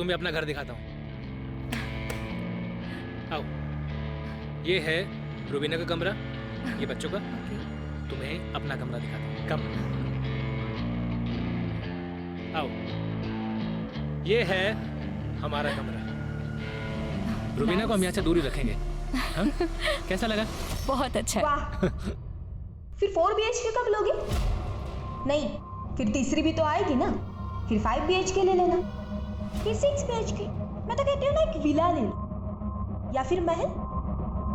तुम्हें अपना घर दिखाता हूँ। आओ, ये है रूबीना का कमरा, ये बच्चों का। तुम्हें अपना कमरा दिखाता हूँ। कम आओ, ये है हमारा कमरा। रूबीना को हम यहाँ से दूर ही रखेंगे। हाँ? कैसा लगा? बहुत अच्छा है। वाह। फिर 4 BHK कब लोगे? नहीं, फिर तीसरी भी तो आएगी ना। फिर 5 BHK ले लेना, फिर 6 BHK। मैं तो कहती हूँ ना, एक विला ले लो या फिर महल।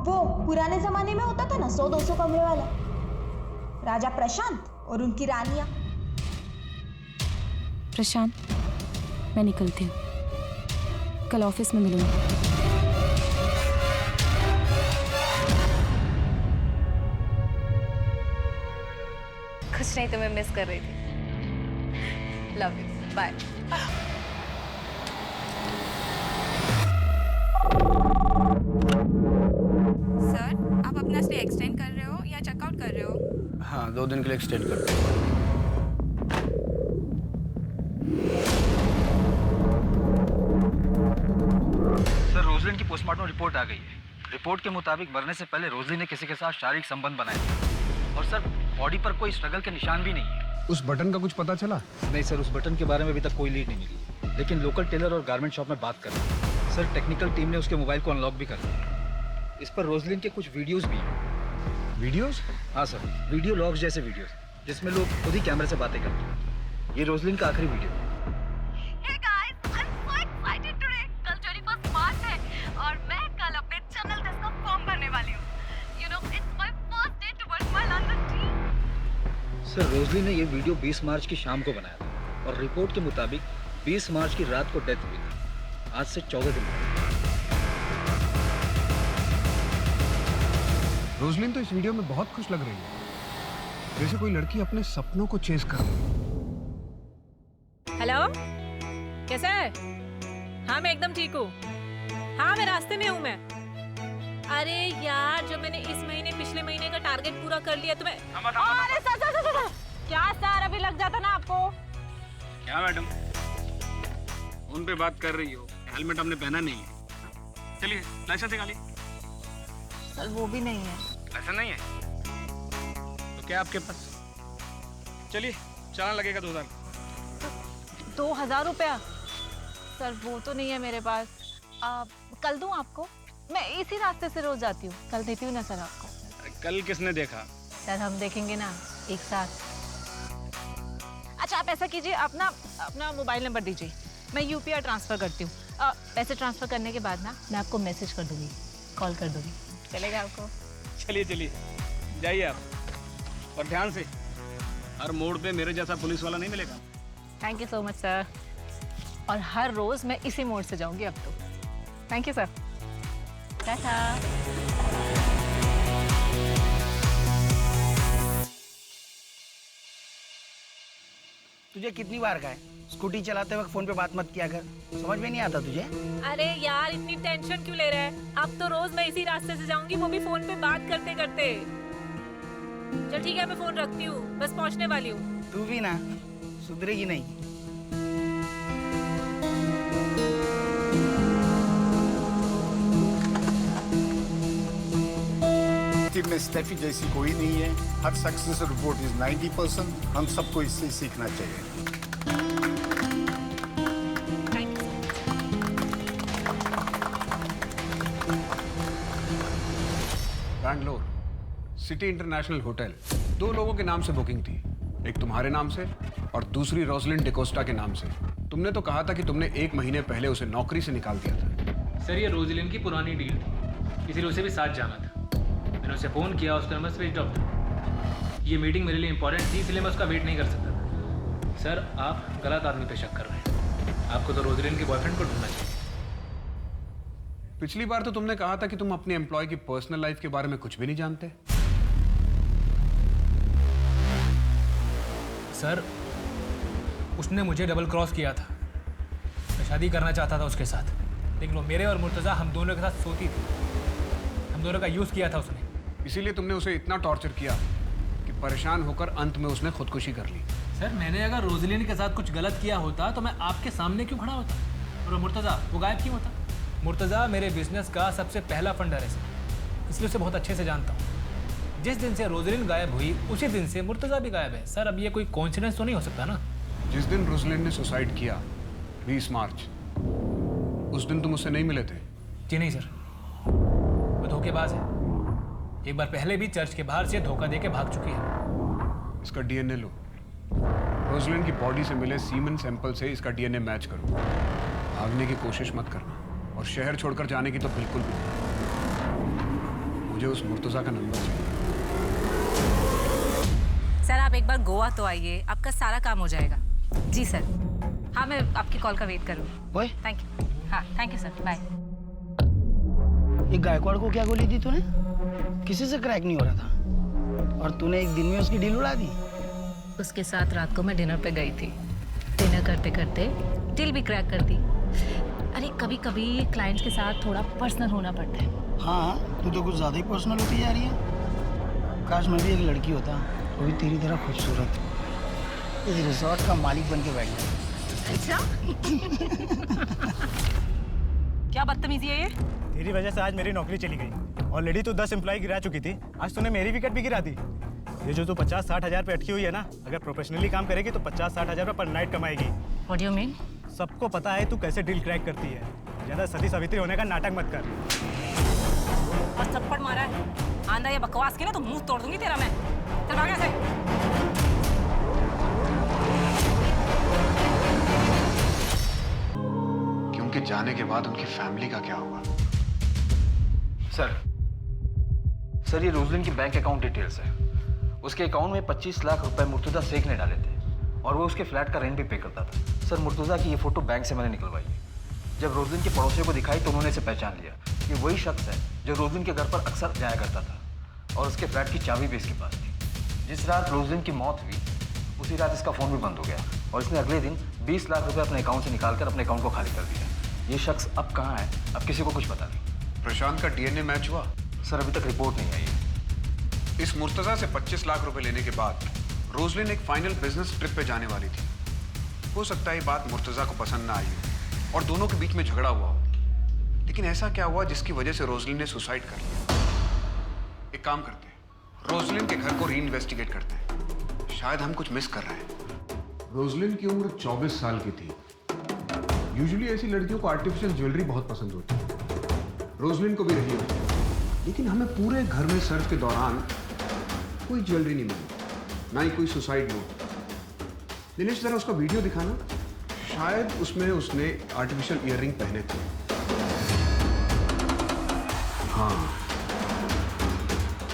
वो पुराने जमाने में होता था ना, 100-200 कमरे वाला। राजा प्रशांत और उनकी रानियां। प्रशांत, मैं निकलती हूँ, कल ऑफिस में मिलूंगी। कुछ नहीं, तुम्हें मिस कर रही थी। Love you, bye. सर, आप अपना स्टे एक्सटेंड कर रहे हो या चेकआउट कर रहे हो? हाँ, 2 दिन के लिए एक्सटेंड कर दो। सर, रोजलिन की पोस्टमार्टम रिपोर्ट आ गई है। रिपोर्ट के मुताबिक मरने से पहले रोजलिन ने किसी के साथ शारीरिक संबंध बनाए थे। और सर, बॉडी पर कोई स्ट्रगल के निशान भी नहीं है। उस बटन का कुछ पता चला? नहीं सर, उस बटन के बारे में अभी तक कोई लीड नहीं मिली, लेकिन लोकल टेलर और गारमेंट शॉप में बात कर रहे हैं। सर, टेक्निकल टीम ने उसके मोबाइल को अनलॉक भी कर दिया। इस पर रोजलिन के कुछ वीडियोस भी हैं। वीडियोस? हाँ सर, वीडियो लॉग्स जैसे वीडियोस, जिसमें लोग खुद ही कैमरे से बातें करते हैं। ये रोजलिन का आखिरी वीडियो है। Hey guys, I'm so excited today. कल 21 मार्च है और मैं कल अपने चैनल टेस्ट का फॉर्म भरने वाली हूँ। You know, it's my first day towards my London dream. Sir, Roslin ने ये वीडियो 20 मार्च की शाम को बनाया था और रिपोर्ट के मुताबिक 20 मार्च की रात को डेथ हुई थी। आज से 14 दिन पहले। रोजलिन तो इस वीडियो में बहुत खुश लग रही है, जैसे कोई लड़की अपने सपनों को चेस कर रही है। हेलो, कैसा है? हाँ, मैं एकदम ठीक हूँ। हाँ, मैं रास्ते में हूँ मैं। अरे यार, जब मैंने इस महीने पिछले महीने का टारगेट पूरा कर लिया तो मैं... अरे सर, क्या सर, अभी लग जाता ना आपको। क्या मैडम, फोन पे बात कर रही हो, हेलमेट हमने पहना नहीं है। चलिए, लाइसेंस निकालिए। सर, वो भी नहीं है। लाइसेंस नहीं है तो क्या आपके पास? चलिए, चालान लगेगा 2000। 2000 रुपया? सर, वो तो नहीं है मेरे पास। कल दूं आपको? मैं इसी रास्ते से रोज जाती हूँ, कल देती हूँ ना सर आपको। कल किसने देखा? सर, हम देखेंगे ना एक साथ। अच्छा, आप ऐसा कीजिए, अपना मोबाइल नंबर दीजिए, मैं UPI ट्रांसफर करती हूँ। पैसे ट्रांसफर करने के बाद ना मैं आपको मैसेज कर दूंगी, कॉल कर दूंगी। चलेगा आपको? चलिए, जाइए आप, और ध्यान से। हर मोड़ पे मेरे जैसा पुलिस वाला नहीं मिलेगा। Thank you so much sir. और हर रोज मैं इसी मोड़ से जाऊंगी अब तो। Thank you sir. टाटा। तुझे कितनी बार कहा है, स्कूटी चलाते वक्त फोन पे बात मत किया कर, समझ में नहीं आता तुझे? अरे यार, इतनी टेंशन क्यों ले रहा है? अब तो रोज मैं इसी रास्ते से जाऊंगी, वो भी फोन पे बात करते करते। चल ठीक है, मैं फोन रखती हूँ, बस पहुँचने वाली हूँ। तू भी ना सुधरेगी नहीं। टीम में स्टेफी जैसी कोई नहीं है। हर सक्सेस रिपोर्ट इज 90%। हम सबको इससे सीखना चाहिए। बैंगलोर सिटी इंटरनेशनल होटल, 2 लोगों के नाम से बुकिंग थी, एक तुम्हारे नाम से और दूसरी रोजलिन डिकोस्टा के नाम से। तुमने तो कहा था कि तुमने 1 महीने पहले उसे नौकरी से निकाल दिया था। सर, ये रोजलिन की पुरानी डील थी, इसीलिए उसे भी साथ जाना था। मैंने उसे फ़ोन किया, उसका नंबर स्विच ऑफ था। ये मीटिंग मेरे लिए इंपॉर्टेंट थी, इसलिए मैं उसका वेट नहीं कर सकता था। सर, आप गलत आदमी पे शक कर रहे हैं। आपको तो रोजलिन के बॉयफ्रेंड को ढूंढना चाहिए। पिछली बार तो तुमने कहा था कि तुम अपने एम्प्लॉय की पर्सनल लाइफ के बारे में कुछ भी नहीं जानते। सर, उसने मुझे डबल क्रॉस किया था। मैं शादी करना चाहता था उसके साथ, लेकिन वो मेरे और मुर्तज़ा, हम दोनों के साथ सोती थी। हम दोनों का यूज़ किया था उसने। इसीलिए तुमने उसे इतना टॉर्चर किया कि परेशान होकर अंत में उसने खुदकुशी कर ली। सर, मैंने अगर रोजलिन के साथ कुछ गलत किया होता तो मैं आपके सामने क्यों खड़ा होता? और वो मुर्तज़ा, वो गायब क्यों होता? मुर्तज़ा मेरे बिजनेस का सबसे पहला फंडर है सर, इसलिए उसे बहुत अच्छे से जानता हूँ। जिस दिन से रोजलिन गायब हुई उसी दिन से मुर्तज़ा भी गायब है सर। अब ये कोई कोइंसिडेंस तो नहीं हो सकता ना? जिस दिन रोजलिन ने सुसाइड किया 20 मार्च, उस दिन तुम उससे नहीं मिले थे? जी नहीं सर, वो धोखेबाज है। एक बार पहले भी चर्च के बाहर से धोखा देके भाग चुकी है। इसका डीएनए लो। रोजलिन की बॉडी से मिले सीमेन सैंपल से इसका डीएनए मैच करो। भागने की कोशिश मत करना और शहर छोड़कर जाने की तो बिल्कुल भी नहीं। मुझे उस मुर्तज़ा का नंबर चाहिए। सर आप एक बार गोवा तो आइए, आपका सारा काम हो जाएगा। जी सर। हाँ मैं आपकी कॉल का वेट करूँगी। ओए थैंक यू। हाँ थैंक यू सर, बाय। ये गायकवाड़ को क्या गोली दी तूने? किसी से क्रैक नहीं हो रहा था और तूने एक दिन में उसकी डील उड़ा दी। उसके साथ रात को मैं डिनर पे गई थी। डिनर करते करते डील भी क्रैक कर दी। अरे कभी कभी क्लाइंट्स के साथ थोड़ा पर्सनल होना पड़ता है। हाँ तू तो कुछ ज़्यादा ही पर्सनल होती जा रही है। काश मैं भी एक लड़की होता, वो भी तेरी तरह खूबसूरत, इस रिजॉर्ट का मालिक बन के बैठ गया। अच्छा क्या बदतमीजी है ये? तेरी वजह से आज मेरी नौकरी चली गई। ऑलरेडी तू 10 एम्प्लॉय गिरा चुकी थी, आज तूने मेरी विकेट भी गिरा दी। ये जो तू 50-60 हज़ार पे अटकी हुई है ना, अगर प्रोफेशनली काम करेगी तो 50-60 हज़ार पर night कमाएगी। What do you mean? सबको पता है तू कैसे डील क्रैक करती है। ज़्यादा सती सावित्री होने का नाटक मत कर। और थप्पड़ मारा है आंधा ये बकवास की ना तो मुंह तोड़ दूंगी तेरा मैं। चल भाग यहाँ से। क्योंकि जाने के बाद उनकी फैमिली का क्या होगा? सर ये रोजलिन की बैंक अकाउंट डिटेल्स है। उसके अकाउंट में 25 लाख रुपए मुर्तज़ा शेख ने डाले थे और वो उसके फ्लैट का रेंट भी पे करता था। सर मुर्तज़ा की ये फोटो बैंक से मैंने निकलवाई है। जब रोजलिन के पड़ोसियों को दिखाई तो उन्होंने इसे पहचान लिया। ये वही शख्स है जो रोजलिन के घर पर अक्सर जाया करता था और उसके फ्लैट की चाबी भी इसके पास थी। जिस रात रोजलिन की मौत हुई उसी रात इसका फ़ोन भी बंद हो गया और इसने अगले दिन 20 लाख रुपए अपने अकाउंट से निकालकर अपने अकाउंट को खाली कर दिया। ये शख्स अब कहाँ है अब किसी को कुछ पता नहीं। प्रशांत का डीएनए मैच हुआ? सर अभी तक रिपोर्ट नहीं आई है। इस मुर्तज़ा से 25 लाख रुपए लेने के बाद रोजलिन एक फाइनल बिजनेस ट्रिप पे जाने वाली थी। हो सकता है ये बात मुर्तज़ा को पसंद ना आई हो और दोनों के बीच में झगड़ा हुआ हो। लेकिन ऐसा क्या हुआ जिसकी वजह से रोजलिन ने सुसाइड कर लिया? एक काम करते हैं, रोजलिन के घर को री इन्वेस्टिगेट करते हैं। शायद हम कुछ मिस कर रहे हैं। रोजलिन की उम्र 24 साल की थी। यूजुअली ऐसी लड़कियों को आर्टिफिशियल ज्वेलरी बहुत पसंद होती है। रोजलिन को भी रही होती, लेकिन हमें पूरे घर में सर्च के दौरान कोई ज्वेलरी नहीं मिली, ना ही कोई सुसाइड नोट। दिनेश जरा उसका वीडियो दिखाना, शायद उसमें उसने आर्टिफिशियल ईयररिंग पहने थे। हाँ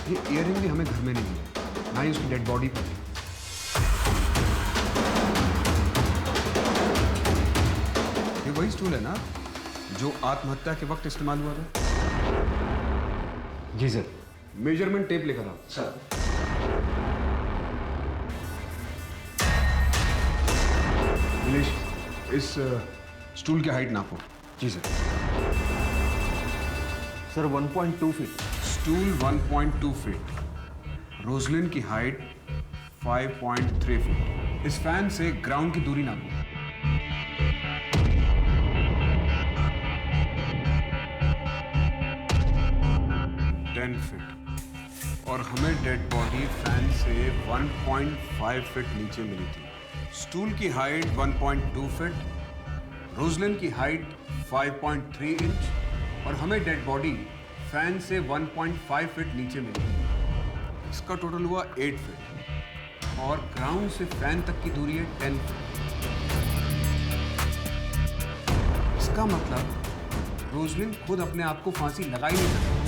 ये ईयररिंग भी हमें घर में नहीं मिली, ना ही उसकी डेड बॉडी पर थी। ये वही स्टूल है ना जो आत्महत्या के वक्त इस्तेमाल हुआ था? जी सर। मेजरमेंट टेप लेकर आओ। सर दिनेश इस स्टूल की हाइट नापो। जी sir. Sir 1.2 feet. Stool 1.2 feet, Roselyn की हाइट 5.3 फीट। इस फैन से ग्राउंड की दूरी नापो। फीट और हमें डेड बॉडी फैन से 1.5 फीट नीचे मिली थी। स्टूल की हाइट 1.2 फीट, रोजलिन की हाइट 5.3 इंच और हमें डेड बॉडी फैन से 1.5 फीट नीचे मिली। इसका टोटल हुआ 8 फीट और ग्राउंड से फैन तक की दूरी है 10 फीट। इसका मतलब रोजलिन खुद अपने आप को फांसी लगा ही नहीं सकती।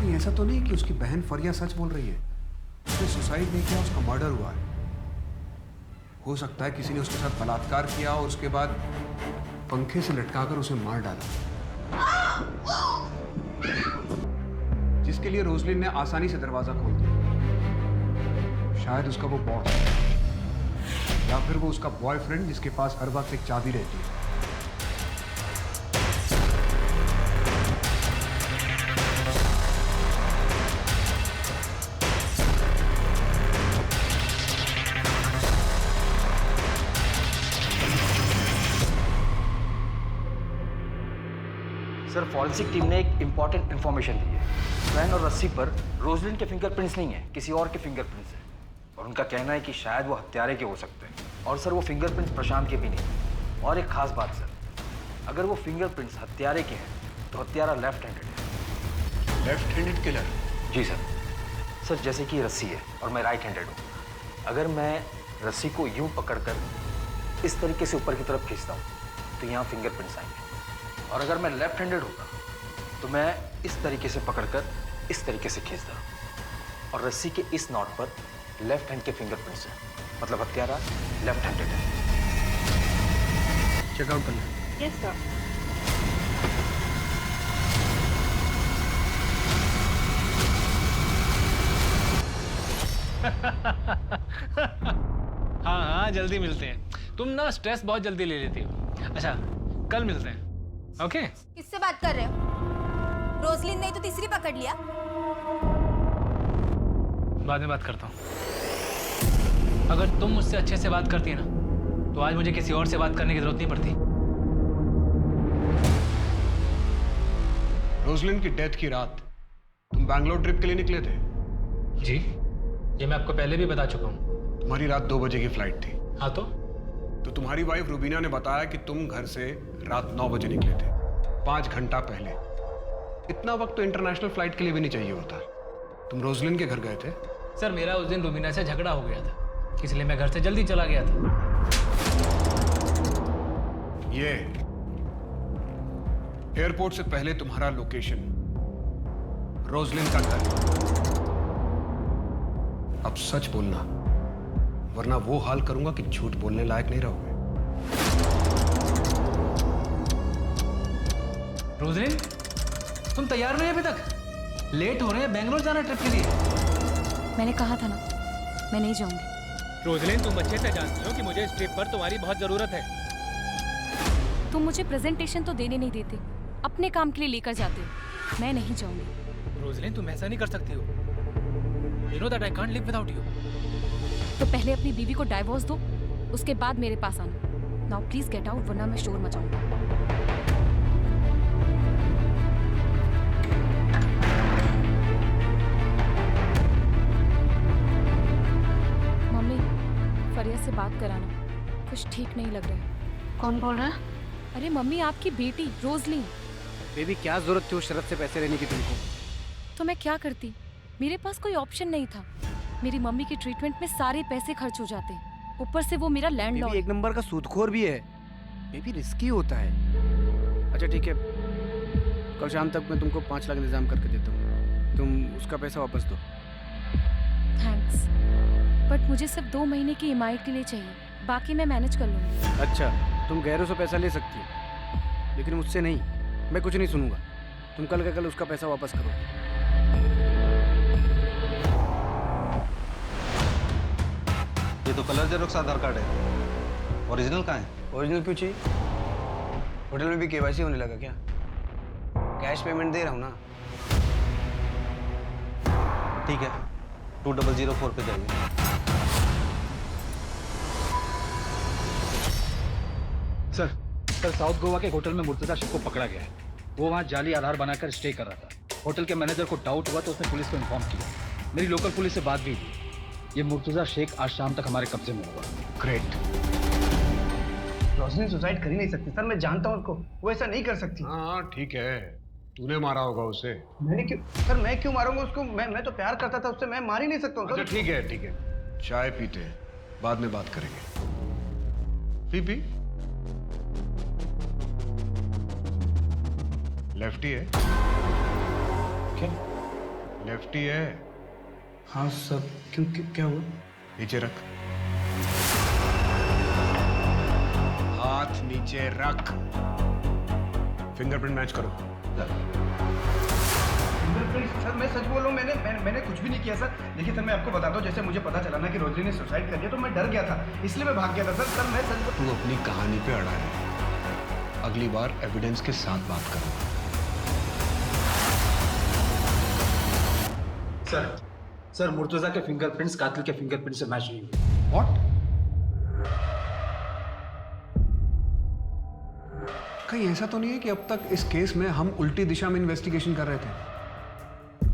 ऐसा तो नहीं कि उसकी बहन फरिया सच बोल रही है, उसने सुसाइड नहीं किया, उसका मर्डर हुआ है। हो सकता है किसी ने उसके साथ बलात्कार किया और उसके बाद पंखे से लटकाकर उसे मार डाला, जिसके लिए रोजलिन ने आसानी से दरवाजा खोल दिया। शायद उसका वो बॉस या फिर वो उसका बॉयफ्रेंड जिसके पास हर वक्त एक चाबी रहती है। सर फॉरेंसिक टीम ने एक इम्पॉर्टेंट इन्फॉर्मेशन दी है। वैन और रस्सी पर रोजलिन के फिंगरप्रिंट्स नहीं है, किसी और के फिंगरप्रिंट्स हैं। और उनका कहना है कि शायद वो हत्यारे के हो सकते हैं। और सर वो फिंगरप्रिंट्स प्रशांत के भी नहीं हैं। और एक खास बात सर, अगर वो फिंगरप्रिंट्स हत्यारे के हैं तो हत्यारा लेफ्ट हैंडेड है। Left handed killer? जी सर। सर जैसे कि रस्सी है और मैं राइट हैंडेड हूँ, अगर मैं रस्सी को यूं पकड़कर इस तरीके से ऊपर की तरफ खींचता हूँ तो यहाँ फिंगरप्रिंट्स आएंगे। और अगर मैं लेफ्ट हैंडेड होता तो मैं इस तरीके से पकड़कर इस तरीके से खींचता और रस्सी के इस नॉट पर लेफ्ट हैंड के फिंगरप्रिंट्स हैं, मतलब हत्यारा लेफ्ट हैंडेड है। चेकआउट करना। Yes sir. हाँ हाँ जल्दी मिलते हैं। तुम ना स्ट्रेस बहुत जल्दी ले लेती हो। अच्छा कल मिलते हैं, ओके? किससे बात कर रहे हो? रोजलिन नहीं तो तीसरी पकड़ लिया। बाद में बात करता हूँ। अगर तुम मुझसे अच्छे से बात करती ना तो आज मुझे किसी और से बात करने की जरूरत नहीं पड़ती। रोजलिन की डेथ की रात तुम बैंगलोर ट्रिप के लिए निकले थे? जी, ये मैं आपको पहले भी बता चुका हूँ। तुम्हारी रात 2 बजे की फ्लाइट थी। हाँ तो तुम्हारी वाइफ रुबीना ने बताया कि तुम घर से रात 9 बजे निकले थे, 5 घंटा पहले। इतना वक्त तो इंटरनेशनल फ्लाइट के लिए भी नहीं चाहिए होता। तुम रोजलिन के घर गए थे? सर मेरा उस दिन रुबीना से झगड़ा हो गया था, इसलिए मैं घर से जल्दी चला गया था। ये एयरपोर्ट से पहले तुम्हारा लोकेशन रोजलिन का घर। अब सच बोलना, वरना वो हाल करूंगा कि झूठ बोलने लायक नहीं रहोगे। रोजलिन, तुम तैयार नहीं अभी तक? लेट हो रहे हैं, बेंगलोर जाना ट्रिप के लिए। मैंने कहा था ना, मैं नहीं जाऊंगी। रोजलिन, तुम अच्छे से जानती हो कि मुझे इस ट्रिप पर तुम्हारी बहुत जरूरत है। तुम मुझे प्रेजेंटेशन तो देने नहीं देते, अपने काम के लिए लेकर जाते हो। मैं नहीं जाऊंगी। रोजलिन, तुम ऐसा नहीं कर सकती हो। You know that I can't live without you. तो पहले अपनी बीवी को डाइवोर्स दो, उसके बाद मेरे पास आना। नाउ प्लीज गेट आउट, वरना मैं शोर मचाऊंगा। मम्मी, फरिया से बात कराना, कुछ ठीक नहीं लग रहा है। कौन बोल रहा है? अरे मम्मी, आपकी बेटी रोजलिन। बेबी क्या जरूरत थी उस शरत से पैसे लेने की तुमको? तो मैं क्या करती? मेरे पास कोई ऑप्शन नहीं था। मेरी मम्मी के ट्रीटमेंट में सारे पैसे खर्च हो जाते, ऊपर से वो मेरा लैंडलॉर्ड। एक नंबर का सूदखोर भी है। बेबी रिस्की होता है। अच्छा ठीक है, कल शाम तक मैं तुमको 5 लाख इंतजाम करके देता हूँ, तुम उसका पैसा वापस दो। थैंक्स, बट मुझे सिर्फ 2 महीने की ईएमआई के लिए चाहिए, बाकी मैं मैनेज कर लूँगी। अच्छा, तुम गैरों से पैसा ले सकती हो, लेकिन मुझसे नहीं। मैं कुछ नहीं सुनूंगा। तुम कल का कल उसका पैसा वापस करो। ये तो कलर जेरोक्स आधार कार्ड है, ओरिजिनल कहाँ है? ओरिजिनल क्यों चाहिए? होटल में भी केवाईसी होने लगा क्या? कैश पेमेंट दे रहा हूँ ना। ठीक है, 2004 पे जाइए। सर, कल साउथ गोवा के होटल में मुर्तजा शेख को पकड़ा गया है। वो वहाँ जाली आधार बनाकर स्टे कर रहा था। होटल के मैनेजर को डाउट हुआ तो उसने पुलिस को इन्फॉर्म किया। मेरी लोकल पुलिस से बात भी हुई। ये मुर्तजा शेख आज शाम तक हमारे कब्जे में होगा। ग्रेट। रोशनी सुसाइड कर ही नहीं सकती सर, मैं जानता हूँ उसको, वो ऐसा नहीं कर सकती। हाँ ठीक है, तूने मारा होगा उसे। मैंने क्यों सर, मैं क्यों मारूंगा उसको? मैं तो प्यार करता था उससे, मैं मार ही नहीं सकता हूँ। अच्छा ठीक है ठीक है, चाय पीते हैं, बाद में बात करेंगे। पी लेफ्टी है क्या? लेफ्टी है? हाँ सर, क्यों क्या हुआ? नीचे रख, हाथ नीचे रख। फिंगरप्रिंट मैच करो। फिंगरप्रिंट? सर मैं सच बोल रहा हूँ, मैंने कुछ भी नहीं किया सर। देखिए सर, मैं आपको बताता हूँ, जैसे मुझे पता चला ना कि रोजलिन ने सुसाइड कर दिया तो मैं डर गया था, इसलिए मैं भाग गया था सर। मैं सच तू अपनी कहानी पे अड़ा है, अगली बार एविडेंस के साथ बात करो। सर मुर्तजा के फिंगरप्रिंट्स कातिल के फिंगरप्रिंट से मैच नहीं हुए। व्हाट? कहीं ऐसा तो नहीं है कि अब तक इस केस में हम उल्टी दिशा में इन्वेस्टिगेशन कर रहे थे?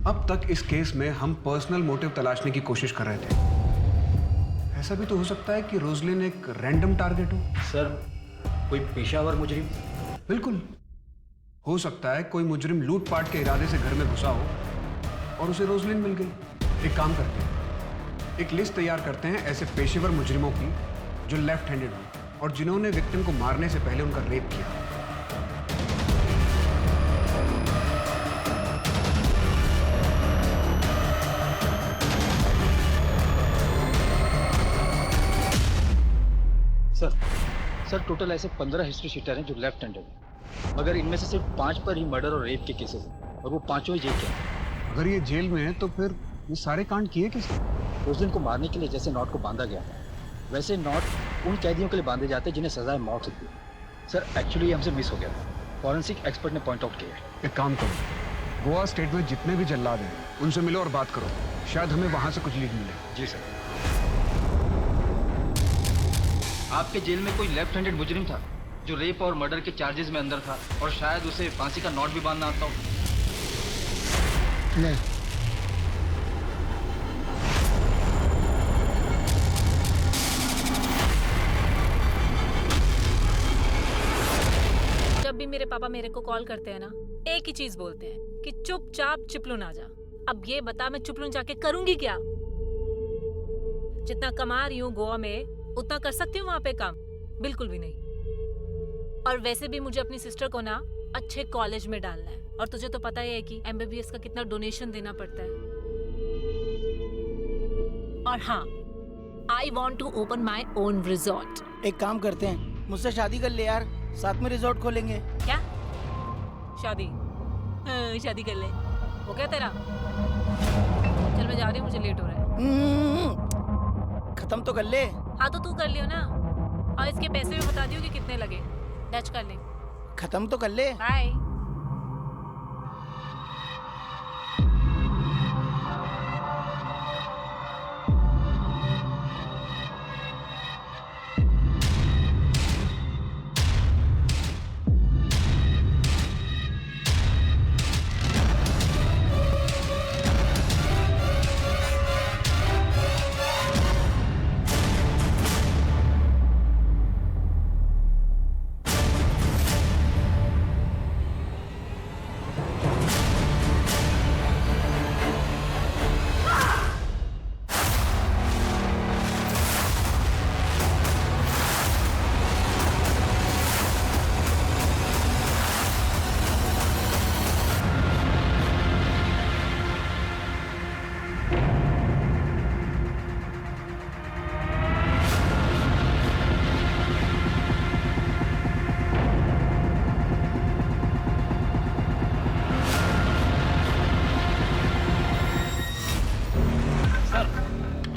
अब तक इस केस में हम पर्सनल मोटिव तलाशने की कोशिश कर रहे थे। ऐसा भी तो हो सकता है कि रोजलिन एक रैंडम टारगेट हो। सर, कोई पेशावर मुजरिम? बिल्कुल हो सकता है कोई मुजरिम लूटपाट के इरादे से घर में घुसा हो और उसे रोजलिन मिल गई। एक काम करते हैं, एक लिस्ट तैयार करते हैं ऐसे पेशेवर मुजरिमों की जो लेफ्ट हैंडेड हो और जिन्होंने विक्टिम को मारने से पहले उनका रेप किया। सर टोटल ऐसे 15 हिस्ट्री शीटर हैं जो लेफ्ट हैंडेड हैं, मगर इनमें से सिर्फ 5 पर ही मर्डर और रेप के केसेस हैं और वो पांचों ही जेल के हैं। अगर ये जेल में है तो फिर ये सारे कांड किए किसने? रोजलिन को मारने के लिए जैसे नॉट को बांधा गया है, वैसे नॉट उन कैदियों के लिए बांधे जाते हैं जिन्हें सजाए मौत होती है। सर एक्चुअली ये हमसे मिस हो गया था, फॉरेंसिक एक्सपर्ट ने पॉइंट आउट किया है। एक काम करो, गोवा स्टेट में जितने भी जल्लाद हैं उनसे मिलो और बात करो, शायद हमें वहां से कुछ लीड मिले। जी सर। आपके जेल में कोई लेफ्ट हैंडेड मुजरिम था जो रेप और मर्डर के चार्जेस में अंदर था और शायद उसे फांसी का नॉट भी बांधना आता हो? नहीं। जब भी मेरे पापा मेरे को कॉल करते हैं ना, एक ही चीज बोलते हैं कि चुपचाप चिपलून आ जा। अब ये बता मैं चिपलून जाके करूंगी क्या? जितना कमा रही हूँ गोवा में उतना कर सकती हूँ वहाँ पे काम? बिल्कुल भी नहीं। और वैसे भी मुझे अपनी सिस्टर को ना अच्छे कॉलेज में डालना है, और तुझे तो पता ही है कि MBBS का कितना डोनेशन देना पड़ता है। और हाँ, I want to open my own resort. एक काम करते हैं, मुझसे शादी कर ले यार, साथ में रिजॉर्ट खोलेंगे। क्या शादी? शादी कर ले, वो क्या तेरा? चल मैं जा रही हूँ, मुझे लेट हो रहा है। खत्म तो कर ले। हाँ तो तू कर लियो ना, और इसके पैसे भी बता दियो कि कितने लगे। डच कर ले। खत्म तो कर ले। बाय।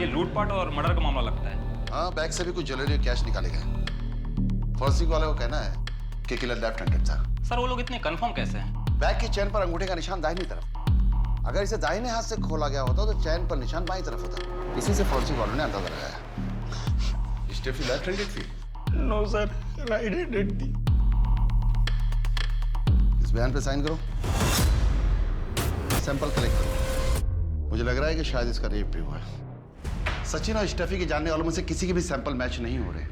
लूटपाट और मर्डर का मामला लगता है। हाँ, बैग से भी कुछ ज्वेलरी और कैश निकाले गए। फॉरेंसिक वाले को कहना है कि किलर लेफ्ट हैंडेड था। सर वो लोग इतने कंफर्म कैसे हैं? बैग की चेन पर अंगूठे का निशान दाहिनी तरफ। अगर इसे दाहिने हाथ से खोला गया होता तो चेन पर निशान बाईं तरफ होता। इसी से फॉरेंसिक वालों ने अंदाजा लगाया। स्टेफी लेफ्ट हैंडेड थी? नो सर, राइट हैंडेड थी। इस बयान पे साइन करो, सैंपल कलेक्ट करो। मुझे लग रहा है कि शायद इसका रेप भी हुआ है। सचिन और स्टेफी के जानने वालों में से किसी के भी सैंपल मैच नहीं हो रहे।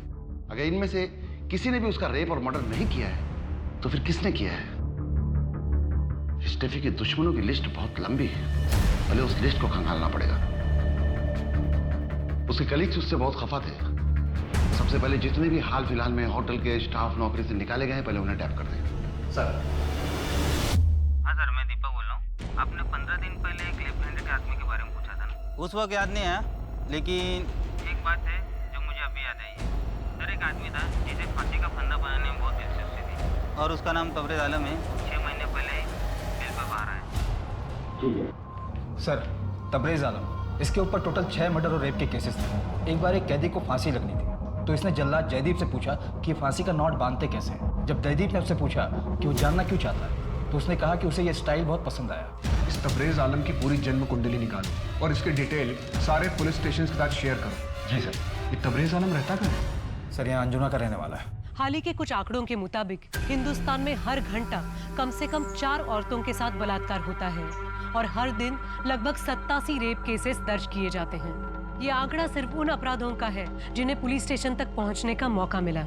अगर इनमें से किसी ने भी उसका रेप और मर्डर नहीं किया है तो फिर किसने किया है? स्टेफी के दुश्मनों की लिस्ट बहुत लंबी है, पहले उस लिस्ट को खंगालना पड़ेगा। उसके कलीग्स उससे बहुत खफा थे। सबसे पहले जितने भी हाल फिलहाल में होटल के स्टाफ नौकरी से निकाले गए हैं, पहले उन्हें टैप कर दें। सर। हाँ सर, मैं दीपक बोल रहा हूँ। आपने 15 दिन पहले एक लेफ्ट हैंडेड आदमी के बारे में पूछा था ना? उस वक्त याद नहीं है, लेकिन एक बात है जो मुझे अभी याद आई है। सर एक आदमी था जिसे फांसी का फंदा बनाने में बहुत दिलचस्पी थी, और उसका नाम तबरेज आलम है। 6 महीने पहले जेल पर बाहर आया। ठीक है सर, तबरेज आलम, इसके ऊपर टोटल 6 मर्डर और रेप के केसेस थे। एक बार एक कैदी को फांसी लगनी थी तो इसने जल्लाद जयदीप से पूछा कि फांसी का नॉट बांधते कैसे। जब जयदीप ने उससे पूछा कि वो जानना क्यों चाहता है तो उसने कहा कि उसे ये स्टाइल बहुत पसंद आया। इस तबरेज आलम की पूरी जन्म कुंडली निकालो और इसके डिटेल सारे पुलिस स्टेशन के साथ शेयर करो। जी सर। ये तबरेज आलम रहता कहाँ है? सर यहाँ अंजुना का रहने वाला है। हाल ही के कुछ आंकड़ों के मुताबिक हिंदुस्तान में हर घंटा कम से कम 4 औरतों के साथ बलात्कार होता है और हर दिन लगभग 87 रेप केसेस दर्ज किए जाते हैं। ये आंकड़ा सिर्फ उन अपराधों का है जिन्हें पुलिस स्टेशन तक पहुंचने का मौका मिला।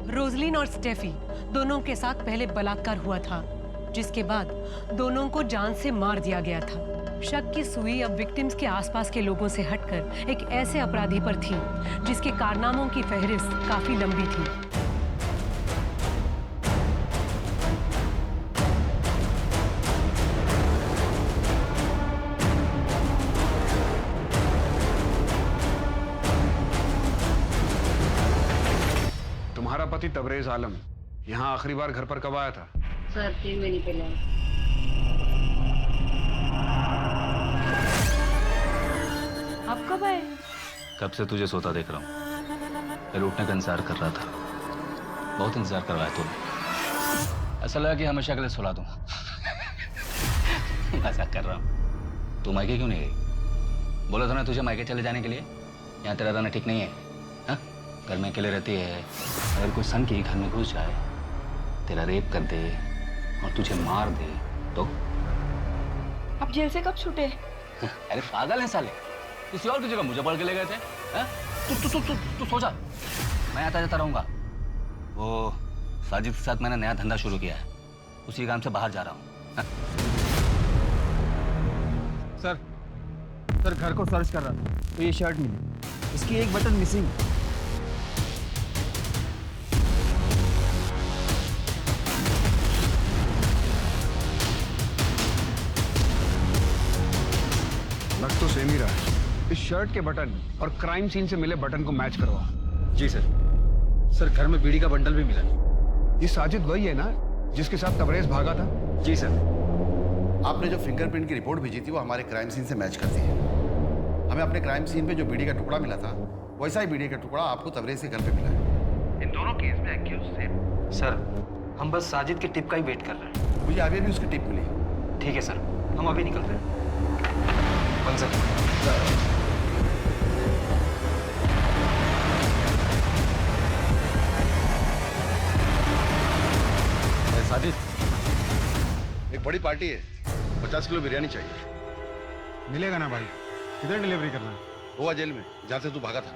रोजलिन और स्टेफी दोनों के साथ पहले बलात्कार हुआ था, जिसके बाद दोनों को जान से मार दिया गया था। शक की सुई अब विक्टिम्स के आसपास के लोगों से हटकर एक ऐसे अपराधी पर थी जिसके कारनामों की फहरिस्त काफी लंबी थी। तुम्हारा पति तबरेज आलम यहाँ आखिरी बार घर पर कब आया था? सर 3 महीने पहले। आप कब आए? कब से तुझे सोता देख रहा हूँ। फिर उठने का इंतजार कर रहा था। बहुत इंतजार कर रहा है तूने। ऐसा लगा कि हमेशा के लिए सुला दूँ। मजाक कर रहा हूँ। तू मायके क्यों नहीं गई? बोला था ना तुझे मायके चले जाने के लिए। यहाँ तेरा रहना ठीक नहीं है। हाँ? घर में अकेले रहती है। अगर कोई सन की घर में घुस जाए, तेरा रेप कर दे और तुझे मार दे तो? आप जेल से कब छूटे? अरे पागल है साले। किसी और की जगह मुझे पढ़ के ले गए थे। तू सो जा। मैं आता जाता रहूंगा। वो साजिद के साथ मैंने नया धंधा शुरू किया है। उसी काम से बाहर जा रहा हूँ। सर घर को सर्च कर रहा था तो ये शर्ट मिली। इसकी एक बटन मिसिंग। लग तो सेम ही रहा है। इस शर्ट के बटन और क्राइम सीन से मिले बटन को मैच करवाओ। जी सर। सर घर में बीड़ी का बंडल भी मिला। ये साजिद वही है ना जिसके साथ तबरेज भागा था? जी सर। आपने जो फिंगरप्रिंट की रिपोर्ट भेजी थी वो हमारे क्राइम सीन से मैच करती है। हमें अपने क्राइम सीन पे जो बीड़ी का टुकड़ा मिला था वैसा ही बीड़ी का टुकड़ा आपको तबरेज के घर पे मिला है। इन दोनों केस में एक्यूज सेम। सर हम बस साजिद की टिप का ही वेट कर रहे हैं। मुझे अभी भी उसकी टिप मिली। ठीक है सर, हम अभी निकलते हैं। One second. साजिद, एक बड़ी पार्टी है, 50 किलो बिरयानी चाहिए। मिलेगा ना भाई? किधर डिलीवरी करना है? गोवा जेल में, जहाँ से तू भागा था।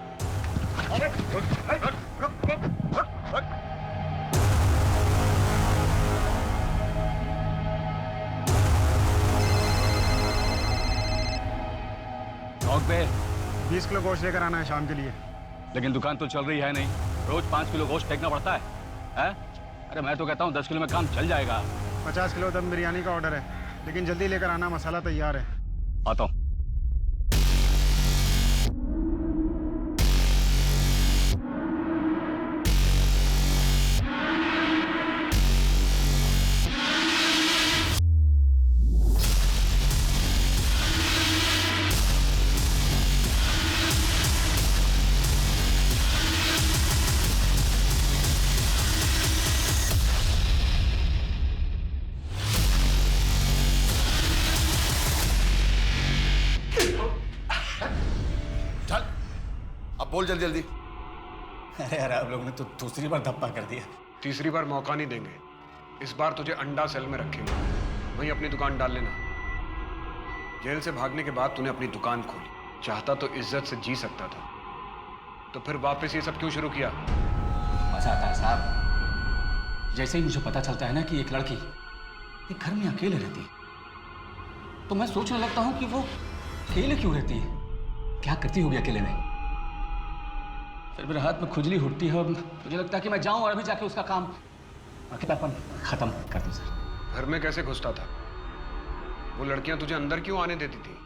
शौक पे 20 किलो गोश्त लेकर आना है शाम के लिए। लेकिन दुकान तो चल रही है नहीं। रोज 5 किलो गोश्त फेंकना पड़ता है? अरे मैं तो कहता हूँ 10 किलो में काम चल जाएगा। 50 किलो दम बिरयानी का ऑर्डर है, लेकिन जल्दी लेकर आना, मसाला तैयार है। आता हूँ। बोल जल्दी जल्दी। अरे यार आप लोगों ने तो दूसरी बार धप्पा कर दिया। तीसरी बार मौका नहीं देंगे। इस बार तुझे अंडा सेल में रखेंगे, वहीं अपनी दुकान डाल लेना। जेल से भागने के बाद तूने अपनी दुकान खोली, चाहता तो इज्जत से जी सकता था, तो फिर वापस ये सब क्यों शुरू किया? मजा आता है साहब। जैसे ही मुझे पता चलता है ना कि एक लड़की एक घर में अकेले रहती है, तो मैं सोचने लगता हूँ कि वो अकेले क्यों रहती है, क्या करती होगी अकेले में। फिर मेरे हाथ में खुजली उठती है और मुझे लगता है कि मैं जाऊं और अभी जाके उसका काम अकेलापन खत्म कर दूं। सर घर में कैसे घुसता था? वो लड़कियां तुझे अंदर क्यों आने देती थी?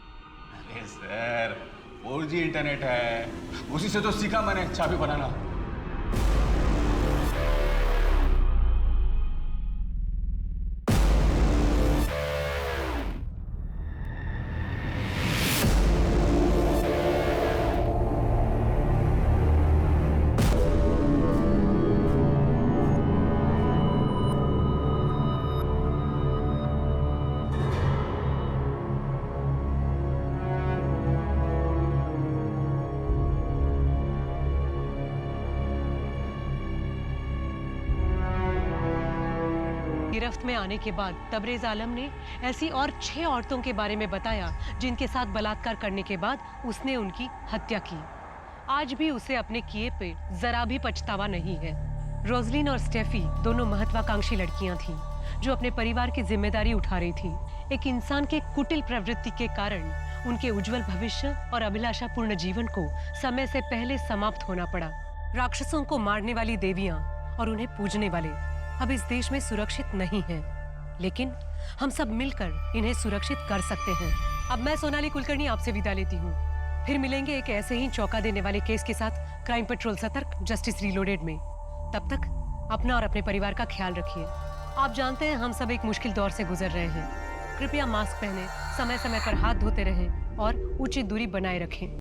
अरे सर 4G इंटरनेट है, उसी से तो सीखा मैंने चाबी बनाना। गिरफ्त में आने के बाद तबरेज आलम ने ऐसी और 6 औरतों के बारे में बताया जिनके साथ बलात्कार करने के बाद उसने उनकी हत्या की। आज भी उसे अपने किए पे जरा भी पछतावा नहीं है। रोजलिन और स्टेफी दोनों महत्वाकांक्षी लड़कियां थीं जो अपने परिवार की जिम्मेदारी उठा रही थी। एक इंसान के कुटिल प्रवृत्ति के कारण उनके उज्जवल भविष्य और अभिलाषापूर्ण जीवन को समय से पहले समाप्त होना पड़ा। राक्षसों को मारने वाली देवियां और उन्हें पूजने वाले अब इस देश में सुरक्षित नहीं हैं, लेकिन हम सब मिलकर इन्हें सुरक्षित कर सकते हैं। अब मैं सोनाली कुलकर्णी आपसे विदा लेती हूँ। फिर मिलेंगे एक ऐसे ही चौंका देने वाले केस के साथ क्राइम पेट्रोल सतर्क जस्टिस रीलोडेड में। तब तक अपना और अपने परिवार का ख्याल रखिए। आप जानते हैं हम सब एक मुश्किल दौर से गुजर रहे हैं। कृपया मास्क पहने, समय समय पर हाथ धोते रहें और उचित दूरी बनाए रखें।